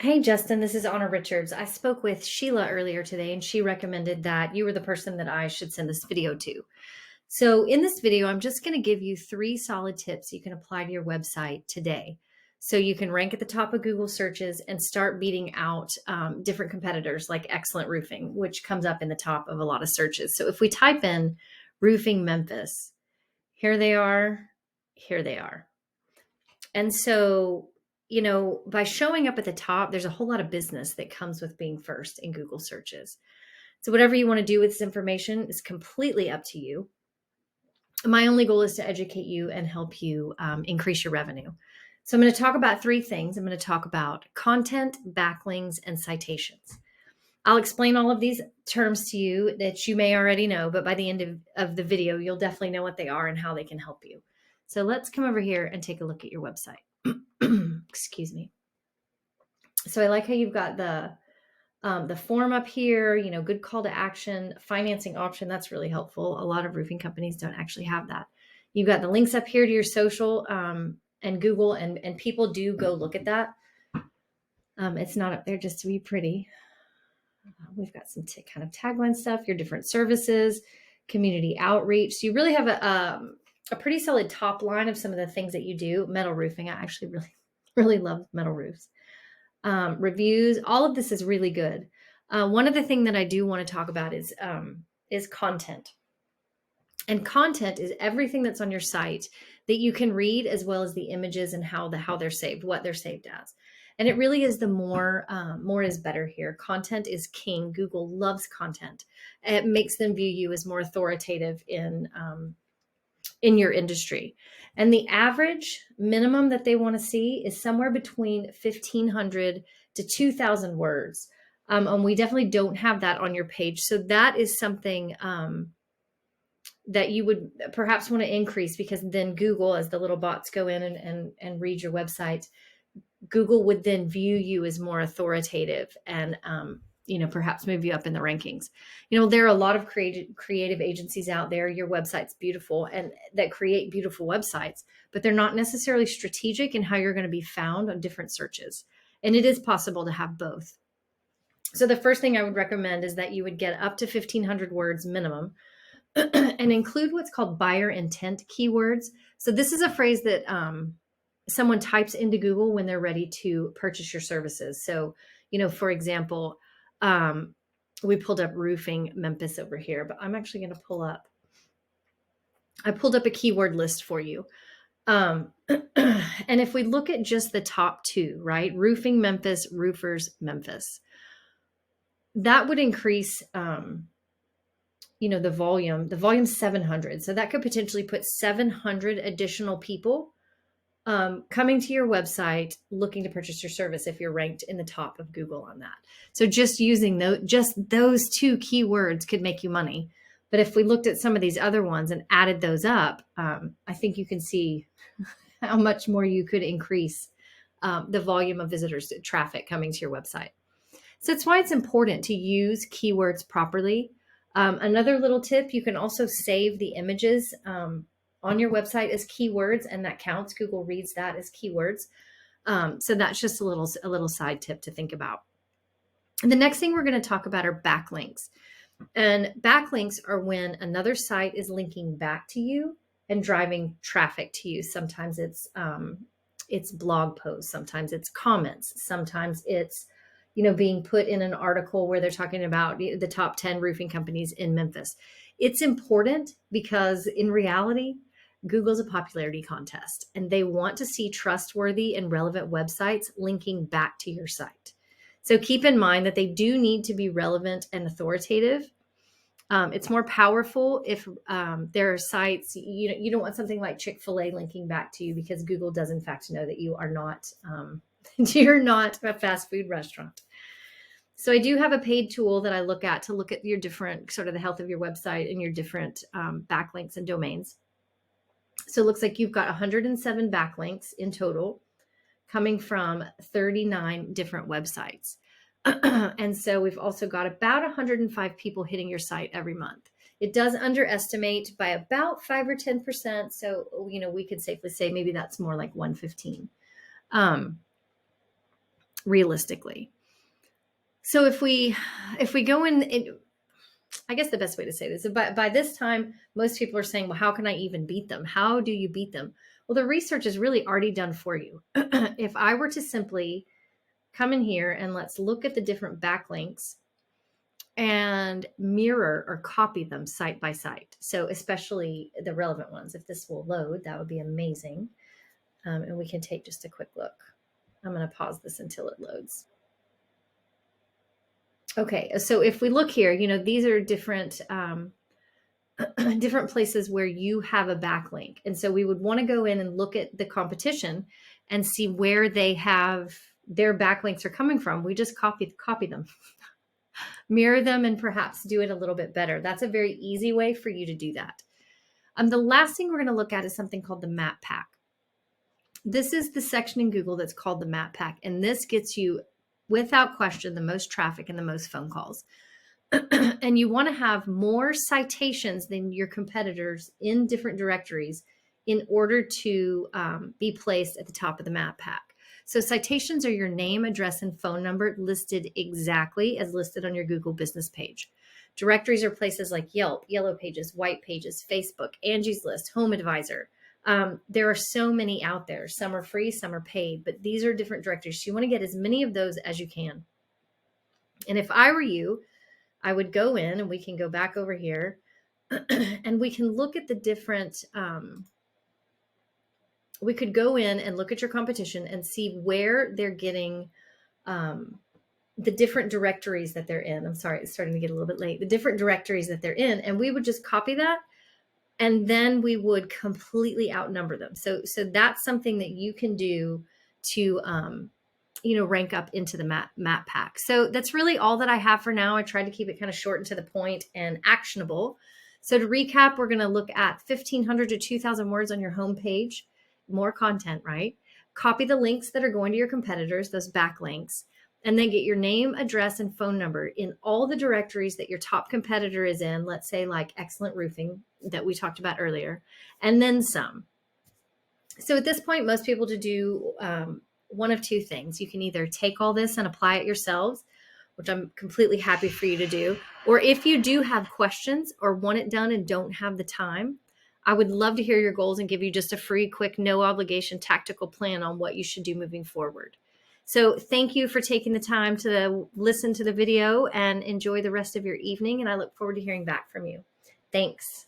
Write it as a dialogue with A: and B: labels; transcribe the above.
A: Hey, Justin, this is Anna Richards. I spoke with Sheila earlier today, and she recommended that you were the person that I should send this video to. So, in this video, I'm just going to give you three solid tips you can apply to your website today. So, you can rank at the top of Google searches and start beating out different competitors like Excellent Roofing, which comes up in the top of a lot of searches. So, if we type in Roofing Memphis, here they are, here they are. And so, by showing up at the top, there's a whole lot of business that comes with being first in Google searches. So, whatever you want to do with this information is completely up to you. My only goal is to educate you and help you increase your revenue. So, I'm going to talk about three things. I'm going to talk about content, backlinks, and citations. I'll explain all of these terms to you that you may already know, but by the end of the video, you'll definitely know what they are and how they can help you. So let's come over here and take a look at your website. Excuse me. So I like how you've got the form up here, good call to action, financing option. That's really helpful. A lot of roofing companies don't actually have that. You've got the links up here to your social and Google, and people do go look at that. It's not up there just to be pretty. We've got some kind of tagline stuff, your different services, community outreach. So you really have a pretty solid top line of some of the things that you do. Metal roofing. I actually really, really love metal roofs. Reviews. All of this is really good. One other thing that I do want to talk about is content. And content is everything that's on your site that you can read, as well as the images and how they're saved, what they're saved as. And it really is the more is better here. Content is king. Google loves content. It makes them view you as more authoritative in your industry. And the average minimum that they want to see is somewhere between 1,500 to 2,000 words. And we definitely don't have that on your page. So that is something that you would perhaps want to increase, because then Google, as the little bots go in and read your website, Google would then view you as more authoritative and, perhaps move you up in the rankings. There are a lot of creative agencies out there. Your website's beautiful and that create beautiful websites, but they're not necessarily strategic in how you're going to be found on different searches. And it is possible to have both. So the first thing I would recommend is that you would get up to 1,500 words minimum and include what's called buyer intent keywords. So this is a phrase that someone types into Google when they're ready to purchase your services. So, for example, we pulled up roofing Memphis over here, but I'm actually going to I pulled up a keyword list for you. And if we look at just the top two, right? Roofing Memphis, roofers Memphis, that would increase, the volume 700. So that could potentially put 700 additional people coming to your website looking to purchase your service if you're ranked in the top of Google on that. So just using those two keywords could make you money. But if we looked at some of these other ones and added those up, I think you can see how much more you could increase the volume of visitors, traffic coming to your website. So that's why it's important to use keywords properly. Another little tip, you can also save the images on your website as keywords, and that counts. Google reads that as keywords. So that's just a little side tip to think about. And the next thing we're going to talk about are backlinks. And backlinks are when another site is linking back to you and driving traffic to you. Sometimes it's blog posts, sometimes it's comments, sometimes it's being put in an article where they're talking about the top 10 roofing companies in Memphis. It's important because in reality, Google's a popularity contest, and they want to see trustworthy and relevant websites linking back to your site. So keep in mind that they do need to be relevant and authoritative. It's more powerful if there are sites, you don't want something like Chick-fil-A linking back to you, because Google does in fact know that you are not, you're not a fast food restaurant. So I do have a paid tool that I look at your different sort of the health of your website and your different backlinks and domains. So it looks like you've got 107 backlinks in total coming from 39 different websites. And so we've also got about 105 people hitting your site every month. It does underestimate by about 5 or 10%. So, we could safely say maybe that's more like 115. realistically. So if we go in, I guess the best way to say this is by this time, most people are saying, well, how can I even beat them? How do you beat them? Well, the research is really already done for you. If I were to simply come in here and let's look at the different backlinks and mirror or copy them site by site. So especially the relevant ones. If this will load, that would be amazing. And we can take just a quick look. I'm going to pause this until it loads. Okay, so if we look here, these are different different places where you have a backlink. And so we would want to go in and look at the competition and see where they have their backlinks are coming from. We just copy them, mirror them, and perhaps do it a little bit better. That's a very easy way for you to do that. The last thing we're going to look at is something called the map pack. This is the section in Google that's called the map pack. And this gets you, without question, the most traffic and the most phone calls. And you want to have more citations than your competitors in different directories in order to be placed at the top of the map pack. So citations are your name, address, and phone number listed exactly as listed on your Google business page. Directories are places like Yelp, Yellow Pages, White Pages, Facebook, Angie's List, Home Advisor. There are so many out there. Some are free, some are paid, but these are different directories. So you want to get as many of those as you can. And if I were you, I would go in, and we can go back over here and we can look at the different, we could go in and look at your competition and see where they're getting the different directories that they're in. I'm sorry, it's starting to get a little bit late. The different directories that they're in, and we would just copy that, and then we would completely outnumber them. So that's something that you can do to rank up into the map pack. So that's really all that I have for now. I tried to keep it kind of short and to the point and actionable. So to recap, we're going to look at 1,500 to 2,000 words on your homepage, more content, right? Copy the links that are going to your competitors, those backlinks, and then get your name, address, and phone number in all the directories that your top competitor is in, let's say like Excellent Roofing that we talked about earlier, and then some. So at this point, most people to do one of two things. You can either take all this and apply it yourselves, which I'm completely happy for you to do. Or if you do have questions or want it done and don't have the time, I would love to hear your goals and give you just a free, quick, no obligation tactical plan on what you should do moving forward. So thank you for taking the time to listen to the video, and enjoy the rest of your evening. And I look forward to hearing back from you. Thanks.